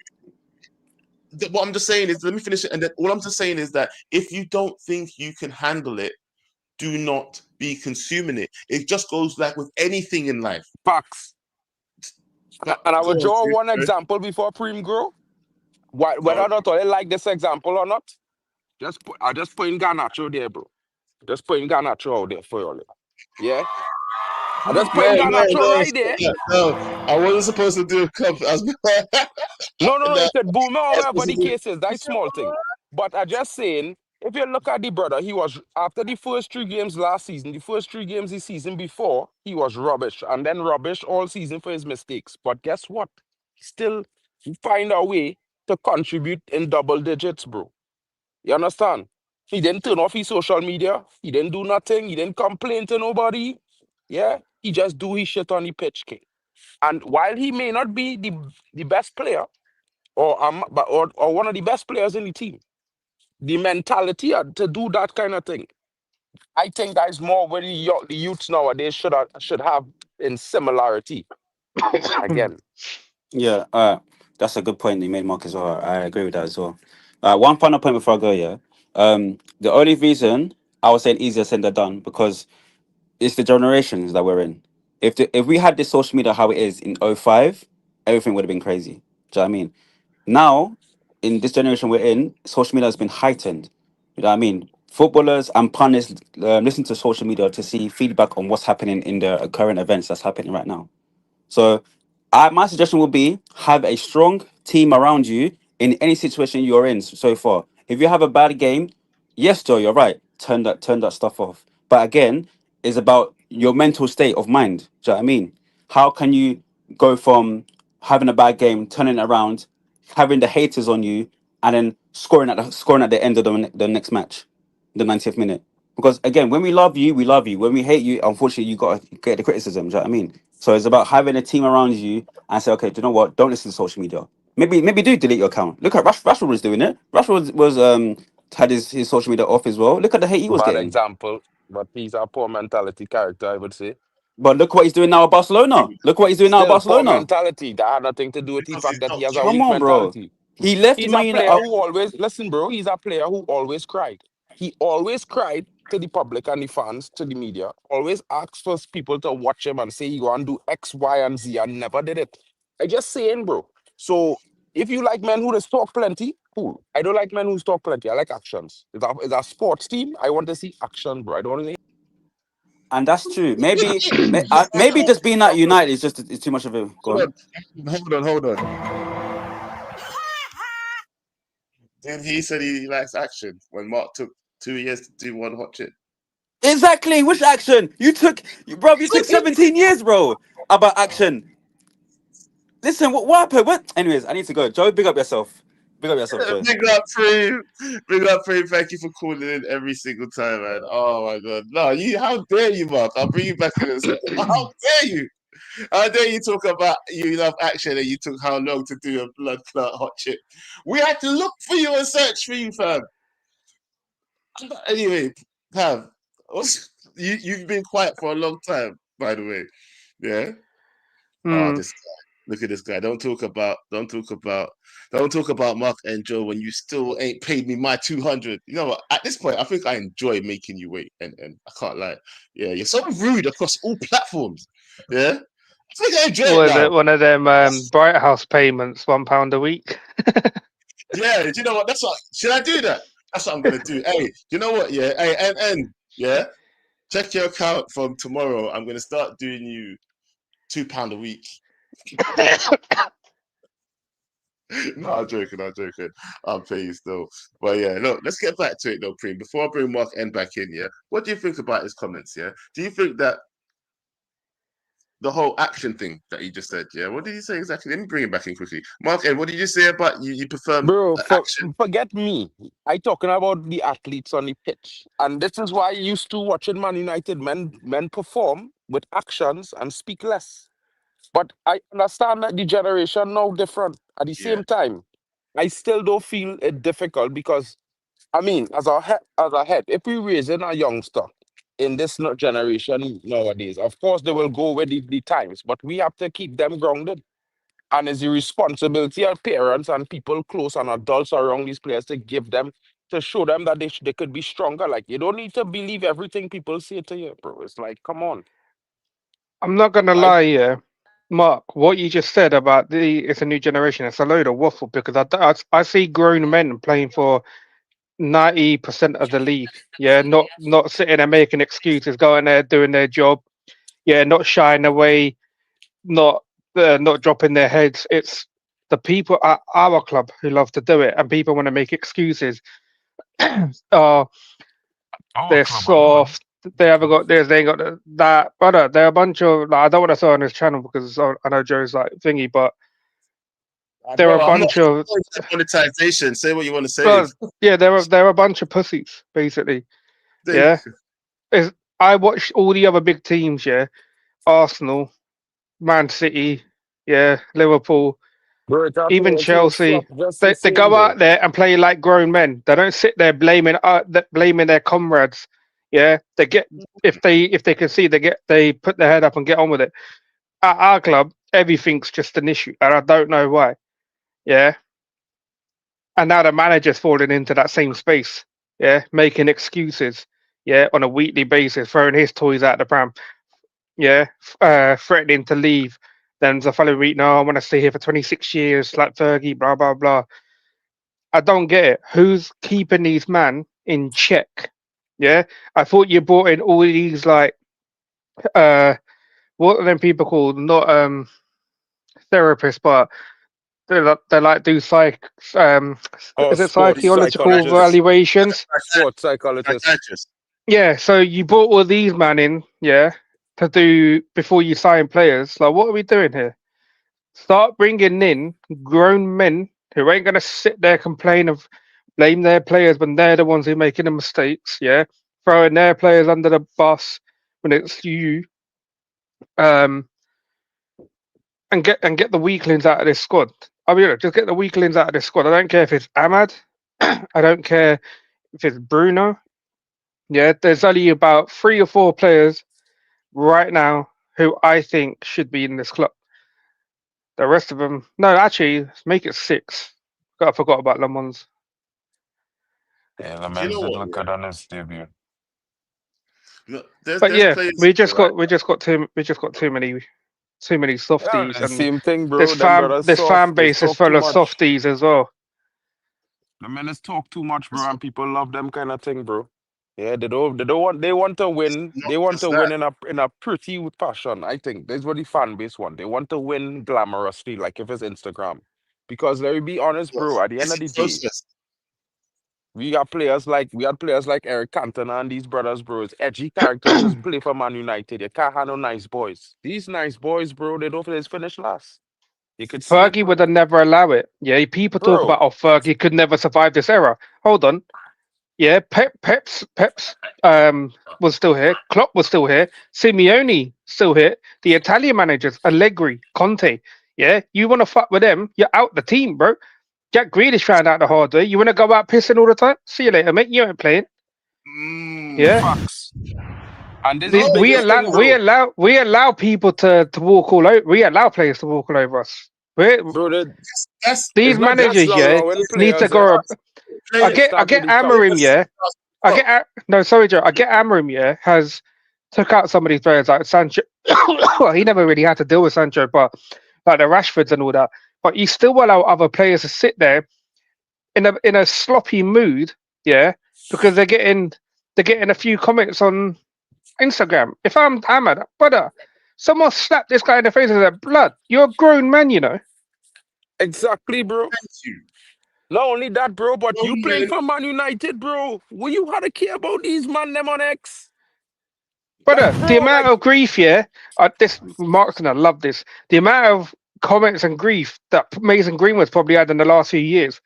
What I'm just saying is, let me finish it, and then all I'm just saying is that if you don't think you can handle it, do not be consuming it. It just goes like with anything in life. Facts. And I will draw one example before Prim grow. Whether or not I like this example or not, I just putting Garnacho there, bro. Just putting Garnacho out there for you. Yeah? I just putting Garnacho right there. No, I wasn't supposed to do a cup. No, it could boom or whatever the case is. That's small thing. But I just saying, if you look at the brother, he was, after the first 3 games last season, the first 3 games the season before, he was rubbish. And then rubbish all season for his mistakes. But guess what? Still, he find a way to contribute in double digits, bro. You understand? He didn't turn off his social media. He didn't do nothing. He didn't complain to nobody. Yeah? He just do his shit on the pitch, king. And while he may not be the best player, or one of the best players in the team, the mentality to do that kind of thing, I think that is more what the youths nowadays should have in similarity. Again. Yeah, that's a good point you made, Mark, as well. I agree with that as well. One final point before I go, yeah. The only reason I would say easier said than done because it's the generations that we're in. If we had this social media how it is in '05, everything would have been crazy. Do you know what I mean? Now, in this generation we're in, social media has been heightened. You know what I mean? Footballers and pundits listen to social media to see feedback on what's happening in the current events that's happening right now. So, my suggestion would be have a strong team around you in any situation you're in so far. If you have a bad game, yes, Joe, you're right. Turn that stuff off. But again, it's about your mental state of mind. Do you know what I mean? How can you go from having a bad game, turning it around, having the haters on you, and then scoring at the end of the next match, the 90th minute? Because again, when we love you, we love you. When we hate you, unfortunately, you got to get the criticism. Do you know what I mean? So it's about having a team around you and say, okay, do you know what? Don't listen to social media. Maybe do delete your account. Look at Rashford was doing it. Rashford was had his social media off as well. Look at the hate he was Bad getting. example, but he's a poor mentality character, I would say. But look what he's doing now at Barcelona. Look what he's doing now at Still, poor Barcelona. mentality. That had nothing to do with the Because fact he's that not he has a Come weak on, bro. mentality. He left He's a Man player United. who always listen, bro. He's a player who always cried. He always cried to the public and the fans, to the media. Always asked for people to watch him and say he go and do X, Y, and Z, and never did it. I just saying, bro. So if you like men who just talk plenty, cool. I don't like men who talk plenty. I like actions. It's a sports team. I want to see action, bro. I don't want to. And that's true. Maybe just being at United is too much of a. Go on. Hold on. Then he said he likes action when Mark took 2 years to do one hot chip. Exactly. Which action? You took 17 years, bro. About action. Listen, what happened? What? Anyways, I need to go. Joe, big up yourself. Big up yourself, Joe. Big up, Prem. Big up, Prem. Thank you for calling in every single time, man. Oh my God. No, how dare you, Mark? I'll bring you back in a second. How dare you? How dare you talk about you love action and you took how long to do a blood clot hot chip? We had to look for you and search for you, fam. Anyway, Pav, you've been quiet for a long time, by the way. Yeah. Oh, this guy. Look at this guy. Don't talk about Mark and Joe when you still ain't paid me my 200. You know what? At this point, I think I enjoy making you wait, and I can't lie. Yeah, you're so rude across all platforms. Yeah. I think I enjoy it now. One of them Bright House payments, £1 a week. Yeah, do you know what? Should I do that? That's what I'm gonna do. Hey, you know what? Yeah, hey, and yeah, check your account from tomorrow. I'm gonna start doing you £2 a week. No, I'm joking. I'll pay you still. But yeah, look, let's get back to it though, Preem. Before I bring Mark N back in, yeah, what do you think about his comments? Yeah, do you think that the whole action thing that he just said? Yeah, what did he say exactly? Let me bring him back in quickly. Mark N, what did you say about you prefer Bro, action? forget me. I talking about the athletes on the pitch. And this is why I used to watching Man United men perform with actions and speak less. But I understand that the generation now different. At the same time, I still don't feel it difficult because, I mean, as a head, if we raising a youngster in this generation nowadays, of course they will go with the times, but we have to keep them grounded. And it's the responsibility of parents and people close and adults around these players to show them that they could be stronger. Like, you don't need to believe everything people say to you, bro. It's like, come on. I'm not gonna lie, yeah, Mark. What you just said about it's a new generation. It's a load of waffle because I see grown men playing for 90% of the league. Yeah, not sitting there making excuses, going there doing their job. Yeah, not shying away, not dropping their heads. It's the people at our club who love to do it, and people want to make excuses. They're soft. They haven't got this. They ain't got that. Brother, they're a bunch of. Like, I don't want to say on this channel because I know Joe's like thingy, but they're a bunch of monetization. Say what you want to say. Yeah, they're a bunch of pussies, basically. Yeah, I watched all the other big teams. Yeah, Arsenal, Man City, yeah, Liverpool, even Chelsea. They go out there and play like grown men. They don't sit there blaming their comrades. Yeah, they get if they can see they put their head up and get on with it. At our club, everything's just an issue, and I don't know why. Yeah, and now the manager's falling into that same space. Yeah, making excuses. Yeah, on a weekly basis, throwing his toys out the pram. Yeah, threatening to leave. Then the following week, no, I want to stay here for 26 years, like Fergie, blah blah blah. I don't get it. Who's keeping these men in check? Yeah, I thought you brought in all these like what are them people called? Not therapists, but they like do is it psychological evaluations? Sports psychologists. Yeah, so you brought all these men in, yeah, to do before you sign players. Like, what are we doing here? Start bringing in grown men who ain't gonna sit there complain of blame their players when they're the ones who are making the mistakes. Yeah, throwing their players under the bus when it's you. And get the weaklings out of this squad. I mean, just get the weaklings out of this squad. I don't care if it's Ahmad. I don't care if it's Bruno. Yeah, there's only about 3 or 4 players right now who I think should be in this club. The rest of them, no, actually, let's make it 6. I forgot about Lemons. Yeah, Do you Lemons know did what? look good on his debut. There's But yeah, players we just right? got too many Yeah, softies, the and same thing, bro. Them brothers this soft. fan They base is talk too full of much. softies as well. The men talk too much, bro, and people love them kind of thing, bro. Yeah, they want to win. Not They want just to that. win in a pretty fashion. I think that's what the fan base want. They want to win glamorously, like if it's Instagram. Because let me be honest, bro, at the end of the day, we had players like Eric Cantona and these brothers, bros. Edgy characters just play for Man United. You can't handle nice boys. These nice boys, bro, they don't finish last. You could see it, Fergie would bro. have never allow it. Yeah, people talk Bro, about Fergie could never survive this era. Hold on. Yeah, Pep's was still here. Klopp was still here. Simeone still here. The Italian managers, Allegri, Conte. Yeah, you want to fuck with them? You're out the team, bro. Jack Grealish found out the hard way. You want to go out pissing all the time? See you later, mate. You ain't playing. Yeah. facts. And this is the We biggest thing, bro. allow people to walk all over. We allow players to walk all over us. Bro, That's These it's not just managers, yeah, allowing need to players. go. I It get start with the top. Amorim, yeah. No, sorry, Joe. I get Amorim, yeah, has took out some of these players like Sancho. Well, he never really had to deal with Sancho, but like the Rashfords and all that. But you still allow other players to sit there in a sloppy mood, yeah, because they're getting a few comments on Instagram. If I'm Ahmad, brother, someone slapped this guy in the face and said, "Blood, you're a grown man, you know." Exactly, bro. Thank you. Not only that, bro, but you playing man. for Man United, bro. Will you had to care about these man them on X? Brother, Like, bro, the amount like, of grief, yeah. This Mark's gonna love this. The amount of comments and grief that Mason Greenwood's probably had in the last few years.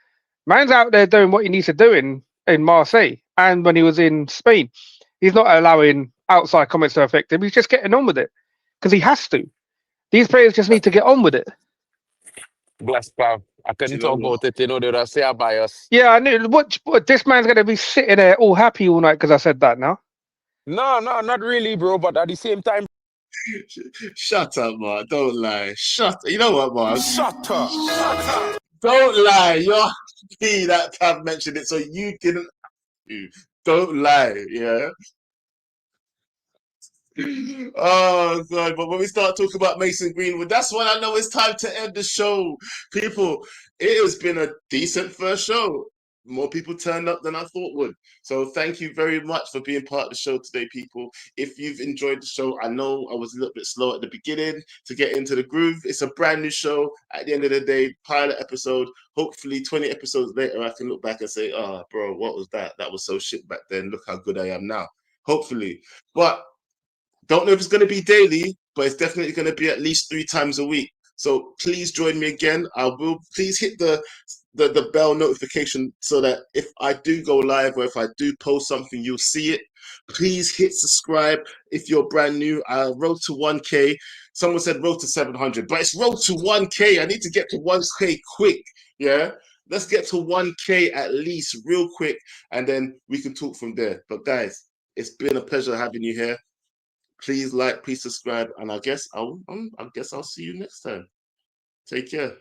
Man's out there doing what he needs to do in Marseille and when he was in Spain. He's not allowing outside comments to affect him. He's just getting on with it because he has to. These players just need to get on with it. bless pal. I couldn't talk about it, you know, they would say I bias. Yeah, I knew. What this man's gonna be sitting there all happy all night because I said that now. No, not really, bro. But at the same time, Shut up, man. Don't lie. You know what, man? Shut up. Don't lie. You're happy that Tav mentioned it, so you didn't. Don't lie. Yeah. Oh god! But when we start talking about Mason Greenwood, that's when I know it's time to end the show. People, it has been a decent first show. More people turned up than I thought would. So thank you very much for being part of the show today, people. If you've enjoyed the show, I know I was a little bit slow at the beginning to get into the groove. It's a brand new show. At the end of the day, pilot episode. Hopefully 20 episodes later, I can look back and say, oh, bro, what was that? That was so shit back then. Look how good I am now. Hopefully. But don't know if it's going to be daily, but it's definitely going to be at least 3 times a week. So please join me again. Please hit the bell notification so that if I do go live or if I do post something, you'll see it. Please hit subscribe if you're brand new. I road to 1K. Someone said road to 700, but it's road to 1K. I need to get to 1K quick. Yeah. Let's get to 1K at least real quick, and then we can talk from there. But guys, it's been a pleasure having you here. Please like, please subscribe, and I guess I'll see you next time. Take care.